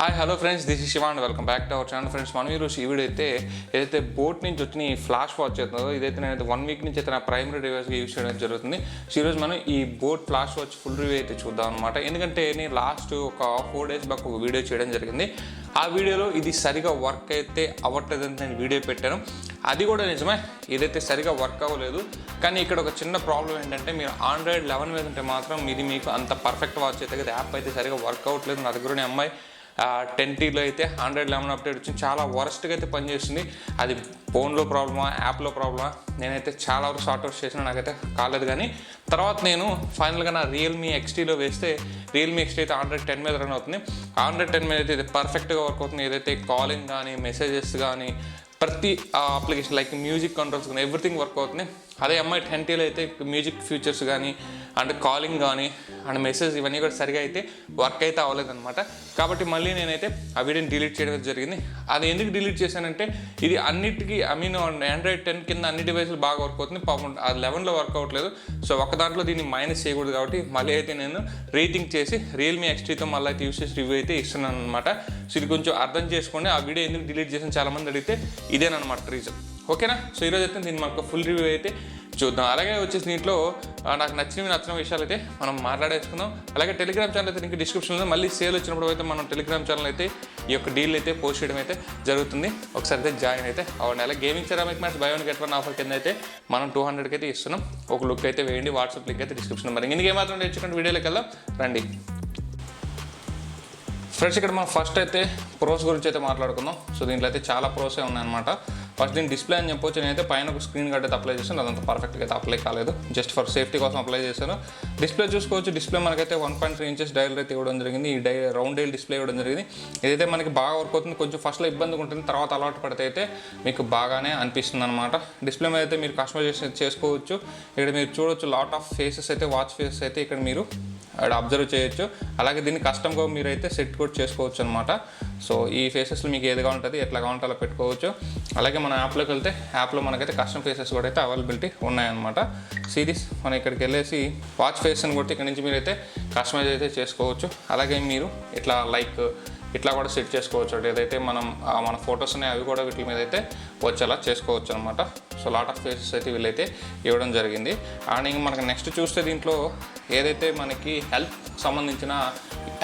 Hi hello friends, this is Shiva and welcome back to our channel. Friends, మనం ఈరోజు ఈ video అయితే ఏదైతే బోట్ నుంచి వచ్చిన ఈ ఫ్లాష్ వాచ్ అవుతుందో ఇదైతే నేనైతే 1 వీక్ నుంచి అయితే నా ప్రైమరీ డివైస్గా యూజ్ చేయడం జరుగుతుంది. సో ఈరోజు మనం ఈ boat flash watch full review అయితే చూద్దాం అనమాట. ఎందుకంటే నేను లాస్ట్ ఒక 4 days బ్యాక్ ఒక వీడియో చేయడం జరిగింది. ఆ వీడియోలో ఇది సరిగా వర్క్ అయితే అవ్వట్లేదని నేను వీడియో పెట్టాను. అది కూడా నిజమే, ఇదైతే సరిగా వర్క్ అవ్వలేదు. కానీ ఇక్కడ ఒక చిన్న ప్రాబ్లం ఏంటంటే, మీరు Android 11 మీద ఉంటే మాత్రం ఇది మీకు అంత పర్ఫెక్ట్ వాచ్ అయితే కదా, యాప్ అయితే సరిగా వర్క్ అవ్వట్లేదు. నా దగ్గర అమ్మాయి 10Tలో అయితే Android 11 అప్డేట్ వచ్చింది, చాలా వరస్ట్గా అయితే పనిచేస్తుంది. అది ఫోన్లో ప్రాబ్లమా, యాప్లో ప్రాబ్లమా, నేనైతే చాలా వరకు సార్ట్అవుట్ చేసినా, నాకైతే కాలేదు. కానీ తర్వాత నేను ఫైనల్గా నా రియల్మీ XTలో వేస్తే రియల్మీ XT అయితే Android 10 మీద రన్ అవుతుంది. Android 10 మీద అయితే ఇది పర్ఫెక్ట్గా వర్క్ అవుతుంది. ఏదైతే కాలింగ్ కానీ, మెసేజెస్ కానీ, ప్రతి అప్లికేషన్ లైక్ మ్యూజిక్ కంట్రోల్స్ కానీ ఎవ్రీథింగ్ వర్క్ అవుతుంది. అదే అమ్మాయి 10Tలో అయితే మ్యూజిక్ ఫీచర్స్ కానీ అండ్ కాలింగ్ కానీ అండ్ మెసేజ్ ఇవన్నీ కూడా సరిగా అయితే వర్క్ అయితే అవ్వలేదన్నమాట. కాబట్టి మళ్ళీ నేనైతే ఆ వీడియోని డిలీట్ చేయడం జరిగింది. అది ఎందుకు డిలీట్ చేశానంటే, ఇది అన్నిటికీ Android 10 కింద అన్ని డివైస్లు బాగా వర్క్ అవుతుంది, పాపం అది 11లో వర్క్ అవ్వట్లేదు. సో ఒక దాంట్లో దీన్ని మైనస్ చేయకూడదు కాబట్టి మళ్ళీ అయితే నేను రేటింగ్ చేసి రియల్మీ XTతో మళ్ళీ అయితే యూస్ చేసి రివ్యూ అయితే ఇస్తున్నాను అనమాట. సో ఇది కొంచెం అర్థం చేసుకోండి. ఆ వీడియో ఎందుకు డిలీట్ చేసిన చాలామంది అడిగితే ఇదేనమాట రీజన్. ఓకేనా? సో ఈరోజు అయితే దీన్ని మనకు ఫుల్ రివ్యూ అయితే చూద్దాం. అలాగే వచ్చేసి దీంట్లో నాకు నచ్చిన విషయాలు అయితే మనం మాట్లాడేసుకుందాం. అలాగే టెలిగ్రామ్ ఛానల్ అయితే ఇంకా డిస్క్రిప్షన్లో మళ్ళీ సేల్ వచ్చినప్పుడు అయితే మనం టెలిగ్రామ్ ఛానల్ అయితే ఈ యొక్క డీల్ అయితే పోస్ట్ చేయడం అయితే జరుగుతుంది. ఒకసారి అయితే జాయిన్ అయితే అవ్వండి. అలాగే gaming ceramic mats by 1 get 1 offer కింద అయితే మనం 200కి అయితే ఇస్తున్నాం. ఒక లుక్ అయితే వేయండి, వాట్సాప్ లింక్ అయితే డిస్క్రిప్షన్. మరి ఇందుకు ఏమాత్రం తెచ్చుకుంటే వీడియోలోకి వెళ్దాం రండి. ఫ్రెండ్స్, ఇక్కడ మనం ఫస్ట్ అయితే ప్రోస్ గురించి అయితే మాట్లాడుకుందాం. సో దీంట్లో అయితే చాలా ప్రోసే ఉన్నాయన్నమాట. ఫస్ట్ దీని డిస్ప్లే అని చెప్పొచ్చు. నేనైతే పైన ఒక స్క్రీన్ గార్డ్ అయితే అప్లై చేశాను, అదంతా పర్ఫెక్ట్గా అయితే అప్లై కాలేదు, జస్ట్ ఫర్ సేఫ్టీ కోసం అప్లై చేశాను. డిస్ప్లే చూసుకోవచ్చు. డిస్ప్లే మనకైతే 1.3 inches డైల్ అయితే ఇవ్వడం జరిగింది. ఈ రౌండ్ డైల్ డిస్ప్లే ఇవ్వడం జరిగింది. ఇదైతే మనకి బాగా వర్క్ అవుతుంది. కొంచెం ఫస్ట్లో ఇబ్బందిగా ఉంటుంది, తర్వాత అలవాటు పడితే అయితే మీకు బాగానే అనిపిస్తుంది అనమాట. డిస్ప్లే మీద అయితే మీరు కస్టమైజేషన్ చేసుకోవచ్చు. ఇక్కడ మీరు చూడొచ్చు, లాట్ ఆఫ్ ఫేసెస్ అయితే, వాచ్ ఫేసెస్ అయితే ఇక్కడ మీరు అబ్జర్వ్ చేయొచ్చు. అలాగే దీన్ని కస్టమ్గా మీరైతే సెట్ కూడా చేసుకోవచ్చు అనమాట. సో ఈ ఫేసెస్లో మీకు ఏదిగా ఉంటుంది, ఎట్లా కావాలంటే అలా పెట్టుకోవచ్చు. అలాగే మన యాప్లోకి వెళ్తే యాప్లో మనకైతే కస్టమ్ ఫేసెస్ కూడా అయితే అవైలబిలిటీ ఉన్నాయన్నమాట. సిరీస్ మనం ఇక్కడికి వెళ్ళేసి వాచ్ ఫేస్ అని కొట్టి ఇక్కడ నుంచి మీరైతే కస్టమైజ్ అయితే చేసుకోవచ్చు. అలాగే మీరు ఇట్లా కూడా సెట్ చేసుకోవచ్చు. ఏదైతే మన ఫొటోస్ ఉన్నాయి అవి కూడా వీటి మీద అయితే వచ్చేలా చేసుకోవచ్చు అనమాట. సో లాట్ ఆఫ్ ఫేసెస్ అయితే వీళ్ళైతే ఇవ్వడం జరిగింది. అండ్ ఇంక మనకి నెక్స్ట్ చూస్తే దీంట్లో ఏదైతే మనకి హెల్త్ సంబంధించిన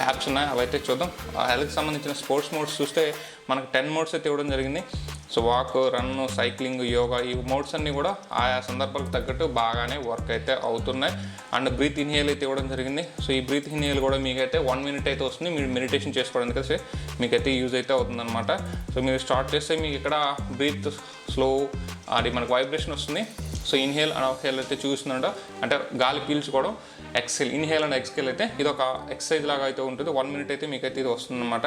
యాప్స్ ఉన్నాయో అవి అయితే చూద్దాం. ఆ హెల్త్కి సంబంధించిన స్పోర్ట్స్ మోడ్స్ చూస్తే మనకు 10 మోడ్స్ అయితే ఇవ్వడం జరిగింది. So walk, run, cycling, yoga, ఈ మోడ్స్ అన్నీ కూడా ఆయా సందర్భాలకు తగ్గట్టు బాగానే వర్క్ అయితే అవుతున్నాయి. అండ్ బ్రీత్ ఇన్హేల్ అయితే ఇవ్వడం జరిగింది. సో ఈ బ్రీత్ ఇన్హేల్ కూడా మీకైతే 1 minute అయితే వస్తుంది. మీరు మెడిటేషన్ చేసుకోవడానికి అయితే మీకైతే యూజ్ అయితే అవుతుందన్నమాట. సో మీరు స్టార్ట్ చేస్తే మీకు ఇక్కడ బ్రీత్ స్లో అది మనకు వైబ్రేషన్ వస్తుంది. సో ఇన్హేల్ అండ్ ఎక్స్హేల్ అయితే చూస్తుందంట, అంటే గాలి పీల్చుకోవడం. ఇన్హేల్ అండ్ ఎక్స్హేల్ అయితే ఇది ఒక ఎక్సర్సైజ్ లాగా అయితే ఉంటుంది. 1 minute అయితే మీకైతే ఇది వస్తుందన్నమాట.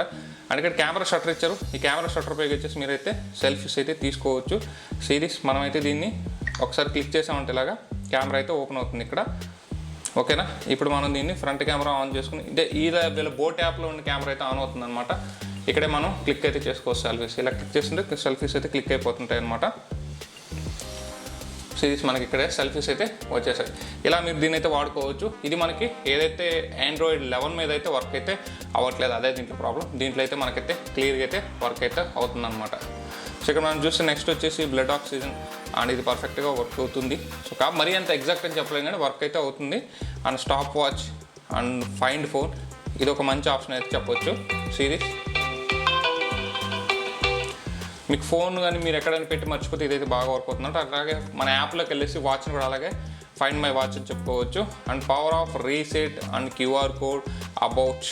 అండ్ ఇక్కడ కెమెరా షట్టర్ ఇచ్చారు. ఈ కెమెరా షట్టర్ పైకి వచ్చేసి మీరైతే సెల్ఫీస్ అయితే తీసుకోవచ్చు. సిరీస్ మనమైతే దీన్ని ఒకసారి క్లిక్ చేసామంటే ఇలాగా కెమెరా అయితే ఓపెన్ అవుతుంది ఇక్కడ. ఓకేనా? ఇప్పుడు మనం దీన్ని ఫ్రంట్ కెమెరా ఆన్ చేసుకుని వీళ్ళ బోట్ యాప్లో ఉన్న కెమెరా అయితే ఆన్ అవుతుంది అనమాట. ఇక్కడే మనం క్లిక్ అయితే చేసుకోవచ్చు సెల్ఫీస్. ఇలా క్లిక్ చేస్తుంటే సెల్ఫీస్ అయితే క్లిక్ అయిపోతుంటాయి అనమాట. సిరీస్ మనకి ఇక్కడే సెల్ఫీస్ అయితే వచ్చేసాయి. ఇలా మీరు దీన్ని అయితే వాడుకోవచ్చు. ఇది మనకి ఏదైతే Android 11 మీద అయితే వర్క్ అయితే అవ్వట్లేదు, అదే దీంట్లో ప్రాబ్లం. దీంట్లో అయితే మనకైతే క్లియర్గా అయితే వర్క్ అయితే అవుతుందన్నమాట. సో ఇక్కడ మనం చూస్తే నెక్స్ట్ వచ్చేసి బ్లడ్ ఆక్సిజన్, అండ్ ఇది పర్ఫెక్ట్గా వర్క్ అవుతుంది. సో మరీ అంత ఎగ్జాక్ట్ అని చెప్పలేం కానీ వర్క్ అయితే అవుతుంది. And stop watch and find phone, ఇది ఒక మంచి ఆప్షన్ అయితే చెప్పొచ్చు. సిరీస్ మీకు ఫోన్ కానీ మీరు ఎక్కడైనా పెట్టి మర్చిపోతే ఇదైతే బాగా వర్క్ అవుతుందంట. అలాగే మన యాప్లోకి వెళ్ళేసి వాచ్ని కూడా అలాగే ఫైండ్ మై వాచ్ అని చెప్పుకోవచ్చు. And power of reset and QR code about.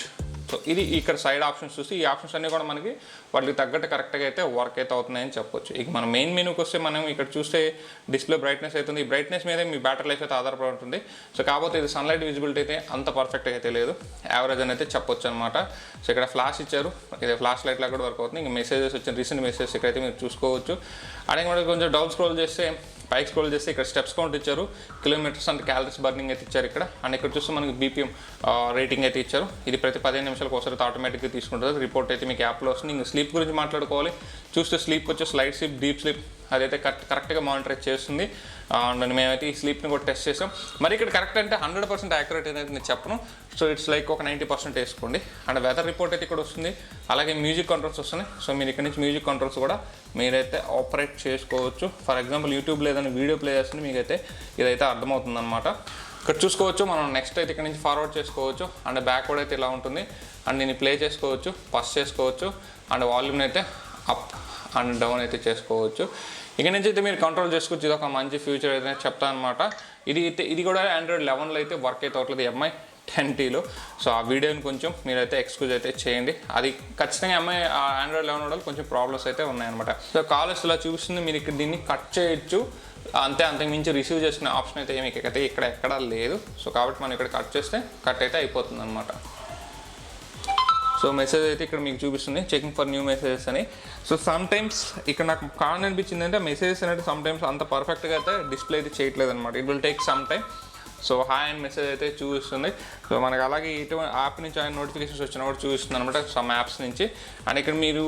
So ఇది ఇక్కడ సైడ్ ఆప్షన్స్ చూసి ఈ ఆప్షన్స్ అన్నీ కూడా మనకి వాటికి తగ్గట్టు కరెక్ట్గా అయితే వర్క్ అయితే అవుతున్నాయని చెప్పొచ్చు. ఇక మన మెయిన్ మెనూకి వస్తే మనం ఇక్కడ చూస్తే డిస్ప్లే బ్రైట్నెస్ అవుతుంది. ఈ బ్రైట్నెస్ మీదే మీ బ్యాటరీ లైఫ్ అయితే ఆధారపడి ఉంటుంది. సో కాకపోతే ఇది సన్లైట్ విజిబిలిటీ అయితే అంత పర్ఫెక్ట్గా అయితే లేదు, యావరేజ్ అని అయితే చెప్పొచ్చు అనమాట. సో ఇక్కడ ఫ్లాష్ ఇచ్చారు, ఇది ఫ్లాష్ లైట్ లాగా కూడా వర్క్ అవుతుంది. ఇంకా మెసేజెస్ వచ్చిన రీసెంట్ మెసేజెస్ ఇక్కడైతే మీరు చూసుకోవచ్చు. అలాగే మనకి కొంచెం డౌన్ స్క్రోల్ చేస్తే పైకి స్క్రోల్ చేస్తే ఇక్కడ స్టెప్స్ కౌంట్ ఇచ్చారు, కిలోమీటర్స్ అండ్ క్యాలరీస్ బర్నింగ్ అయితే ఇచ్చారు ఇక్కడ. అండ్ ఇక్కడ చూస్తే మనకి BPM రేటింగ్ అయితే ఇచ్చారు. ఇది ప్రతి 15 నిమిషాలకు ఒకసారి ఆటోమేటిక్గా తీసుకుంటుంది. రిపోర్ట్ అయితే మీకు యాప్లో వస్తుంది. ఇంకా స్లీప్ గురించి మాట్లాడుకోవాలి. చూస్తే స్లీప్ వచ్చేసి లైట్ స్లీప్, డీప్ స్లీప్ అదైతే కరెక్ట్గా మానిటర్ చేస్తుంది. అండ్ మేమైతే ఈ స్లీప్ని కూడా టెస్ట్ చేసాం. మరి ఇక్కడ కరెక్ట్ అంటే 100% యాక్యురేట్ అనేది నేను చెప్పను. సో ఇట్స్ లైక్ ఒక 90% వేసుకోండి. అండ్ వెదర్ రిపోర్ట్ అయితే ఇక్కడ వస్తుంది, అలాగే మ్యూజిక్ కంట్రోల్స్ వస్తున్నాయి. సో మీరు ఇక్కడ నుంచి మ్యూజిక్ కంట్రోల్స్ కూడా మీరైతే ఆపరేట్ చేసుకోవచ్చు. ఫర్ ఎగ్జాంపుల్ యూట్యూబ్లో ఏదైనా వీడియో ప్లే చేస్తుంది మీకైతే ఇదైతే అర్థమవుతుంది అనమాట. ఇక్కడ చూసుకోవచ్చు, మనం నెక్స్ట్ అయితే ఇక్కడ నుంచి ఫార్వర్డ్ చేసుకోవచ్చు. అండ్ బ్యాక్వర్డ్ అయితే ఇలా ఉంటుంది. అండ్ దీన్ని ప్లే చేసుకోవచ్చు, పాస్ చేసుకోవచ్చు. అండ్ వాల్యూమ్ని అయితే అప్ అండ్ డౌన్ అయితే చేసుకోవచ్చు. ఇక్కడ నుంచి అయితే మీరు కంట్రోల్ చేసుకోవచ్చు. ఇది ఒక మంచి ఫ్యూచర్ అయితే చెప్తాను అనమాట. ఇది కూడా ఆండ్రాయిడ్ 11లో అయితే వర్క్ అయితే అవుతుంది, MI 10Tలో. సో ఆ వీడియోని కొంచెం మీరైతే ఎక్స్క్యూజ్ అయితే చేయండి. అది ఖచ్చితంగా ఆండ్రాయిడ్ 11 వల్ల కొంచెం ప్రాబ్లమ్స్ అయితే ఉన్నాయన్నమాట. సో కాల్స్ ఇలా చూపిస్తుంది, మీరు ఇక్కడ దీన్ని కట్ చేయొచ్చు అంతే. అంతకుమించి రిసీవ్ చేసుకునే ఆప్షన్ అయితే ఏమి ఇక్కడ ఎక్కడా లేదు. సో కాబట్టి మనం ఇక్కడ కట్ చేస్తే కట్ అయితే అయిపోతుంది అనమాట. సో మెసేజ్ అయితే ఇక్కడ మీకు చూపిస్తుంది, చెకింగ్ ఫర్ న్యూ మెసేజెస్ అని. సో సమ్ టైమ్స్ ఇక్కడ నాకు కారణం అనిపించింది అంటే మెసేజెస్ అనేది సమ్ టైమ్స్ అంత పర్ఫెక్ట్గా అయితే డిస్ప్లే అయితే చేయట్లేదు అనమాట. It will take some time. So hi and message అయితే చూపిస్తుంది. సో మనకి అలాగే ఇటువంటి యాప్ నుంచి ఆయన నోటిఫికేషన్స్ వచ్చినా కూడా చూపిస్తుంది అనమాట, సమ్ యాప్స్ నుంచి. అండ్ ఇక్కడ మీరు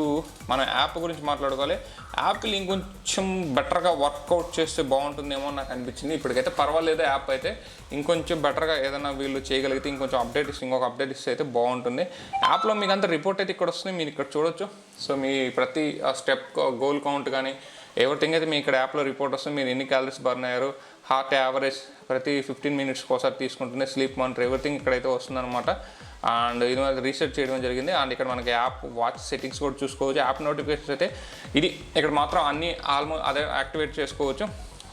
మన యాప్ గురించి మాట్లాడుకోవాలి. యాపిల్ ఇంకొంచెం బెటర్గా వర్కౌట్ చేస్తే బాగుంటుందేమో నాకు అనిపించింది. ఇప్పటికైతే పర్వాలేదు, యాప్ అయితే ఇంకొంచెం బెటర్గా ఏదైనా వీళ్ళు చేయగలిగితే ఇంకొంచెం ఇంకొక అప్డేట్ ఇస్తే అయితే బాగుంటుంది. యాప్లో మీకు అంత రిపోర్ట్ అయితే ఇక్కడ వస్తుంది, మీరు ఇక్కడ చూడొచ్చు. సో మీ ప్రతి స్టెప్ గోల్ కౌంట్ కానీ ఎవ్రీథింగ్ అయితే మీ ఇక్కడ యాప్లో రిపోర్ట్ వస్తుంది. మీరు ఎన్ని క్యాలరీస్ బర్న్ అయ్యారు, హార్ట్ యావరేజ్ ప్రతి 15 మినిట్స్కి ఒకసారి తీసుకుంటుంది, స్లీప్ మానిటర్ ఎవ్రీథింగ్ ఇక్కడైతే వస్తుందన్నమాట. అండ్ ఇది మనకి రీసెర్చ్ చేయడం జరిగింది. అండ్ ఇక్కడ మనకి యాప్ వాచ్ సెట్టింగ్స్ కూడా చూసుకోవచ్చు. యాప్ నోటిఫికేషన్స్ అయితే ఇక్కడ మాత్రం అన్నీ ఆల్మోస్ట్ అదే యాక్టివేట్ చేసుకోవచ్చు.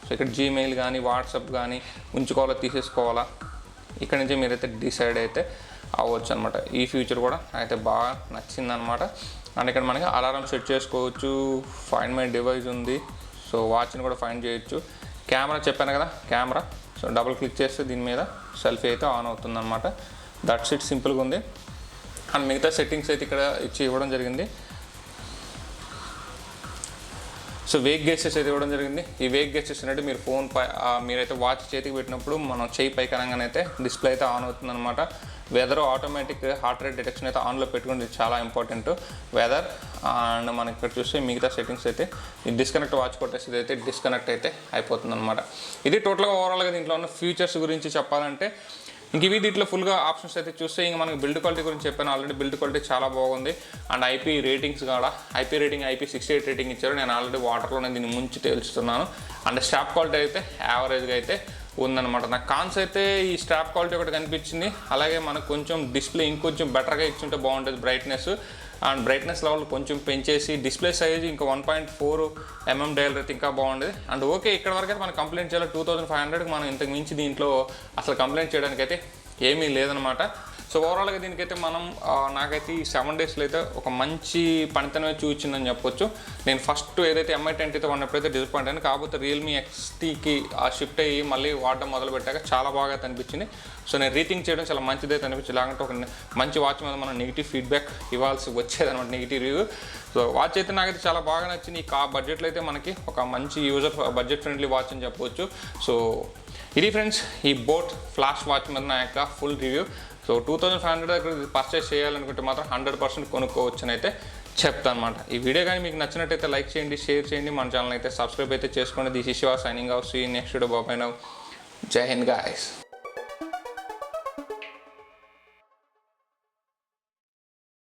సో ఇక్కడ జీమెయిల్ కానీ వాట్సాప్ కానీ ఉంచుకోవాలా తీసేసుకోవాలా ఇక్కడ నుంచి మీరైతే డిసైడ్ అయితే అవ్వచ్చు అనమాట. ఈ ఫ్యూచర్ కూడా అయితే బాగా నచ్చిందనమాట. అండ్ ఇక్కడ మనకి అలారం సెట్ చేసుకోవచ్చు, ఫైండ్ మై డివైస్ ఉంది. సో వాచ్ని కూడా ఫైండ్ చేయొచ్చు. కెమెరా చెప్పాను కదా, కెమెరా. సో డబుల్ క్లిక్ చేస్తే దీని మీద సెల్ఫీ అయితే ఆన్ అవుతుందన్నమాట. దట్స్ ఇట్, సింపుల్గా ఉంది. అండ్ మిగతా సెట్టింగ్స్ అయితే ఇక్కడ ఇవ్వడం జరిగింది. సో వేక్ గెస్టర్స్ అయితే ఇవ్వడం జరిగింది. ఈ వేక్ గెస్టర్స్ అంటే మీరు ఫోన్ మీరైతే వాచ్ చేతికి పెట్టినప్పుడు మనం చేయి పైకి అనగానైతే డిస్ప్లే అయితే ఆన్ అవుతుందన్నమాట. Whether automatic heart rate detection అయితే ఆన్లో పెట్టుకుంటే చాలా ఇంపార్టెంట్ వెదర్. అండ్ మనకి ఇక్కడ చూస్తే మిగతా సెట్టింగ్స్ అయితే ఈ డిస్కనెక్ట్ వాచ్ కొట్టేసి ఇదైతే డిస్కనెక్ట్ అయితే అయిపోతుంది అనమాట. ఇది టోటల్గా ఓవరాల్గా దీంట్లో ఉన్న ఫీచర్స్ గురించి చెప్పాలంటే ఇంక ఇవి దీంట్లో ఫుల్గా ఆప్షన్స్ అయితే చూస్తే ఇంకా మనకి బిల్డ్ క్వాలిటీ గురించి చెప్పాను ఆల్రెడీ. బిల్డ్ క్వాలిటీ చాలా బాగుంది. అండ్ ఐపీ రేటింగ్స్ కూడా IP68 రేటింగ్ ఇచ్చారు. నేను ఆల్రెడీ వాటర్లోనే దీన్ని ముంచి తేల్చుతున్నాను. అండ్ స్ట్రాప్ క్వాలిటీ అయితే యావరేజ్గా అయితే ఉందన్నమాట. నాకు కాన్స్ అయితే ఈ స్ట్రాప్ క్వాలిటీ ఒకటి కనిపించింది. అలాగే మనకు కొంచెం డిస్ప్లే ఇంకొంచెం బెటర్గా ఇచ్చుంటే బాగుంటుంది. బ్రైట్నెస్ లెవెల్ కొంచెం పెంచేసి డిస్ప్లే సైజ్ ఇంకా 1.4 mm డయల్ అయితే ఇంకా బాగుండేది. అండ్ ఓకే, ఇక్కడ వరకు అయితే మనం కంప్లైంట్ చేయాలి. 2500కి మనం ఇంతకు మించి దీంట్లో అసలు కంప్లైంట్ చేయడానికి అయితే ఏమీ లేదనమాట. సో ఓవరాల్గా దీనికైతే మనం నాకైతే ఈ 7 డేస్లో అయితే ఒక మంచి పనితనమే చూపించిందని చెప్పొచ్చు. నేను ఫస్ట్ ఏదైతే MI 10Tతో ఉన్నప్పుడైతే డిసప్పాయింట్ అయ్యాను. కాకపోతే రియల్మీ XTకి షిఫ్ట్ అయ్యి మళ్ళీ వాడడం మొదలు పెట్టాక చాలా బాగా అనిపించింది. సో నేను రీథింక్ చేయడం చాలా మంచిదైతే అనిపించింది. లేకుంటే ఒక మంచి వాచ్ మీద మనం నెగిటివ్ ఫీడ్బ్యాక్ ఇవ్వాల్సి వచ్చేదనమాట, నెగిటివ్ రివ్యూ. సో వాచ్ అయితే నాకైతే చాలా బాగా నచ్చింది. ఈ బడ్జెట్లో అయితే మనకి ఒక మంచి బడ్జెట్ ఫ్రెండ్లీ వాచ్ అని చెప్పొచ్చు. సో ఇది ఫ్రెండ్స్ ఈ బోట్ ఫ్లాష్ వాచ్ మీద నా యొక్క ఫుల్ రివ్యూ. సో 2500 దగ్గర పర్చేస్ చేయాలనుకుంటే మాత్రం 100% కొనుక్కోవచ్చు అని అయితే చెప్తాను అనమాట. ఈ వీడియో కానీ మీకు నచ్చినట్టయితే లైక్ చేయండి, షేర్ చేయండి, మన ఛానల్ అయితే సబ్స్క్రైబ్ అయితే చేసుకోండి. This is Shiva signing off. See next video. Bye bye now. జై హింద్ గాయ్స్.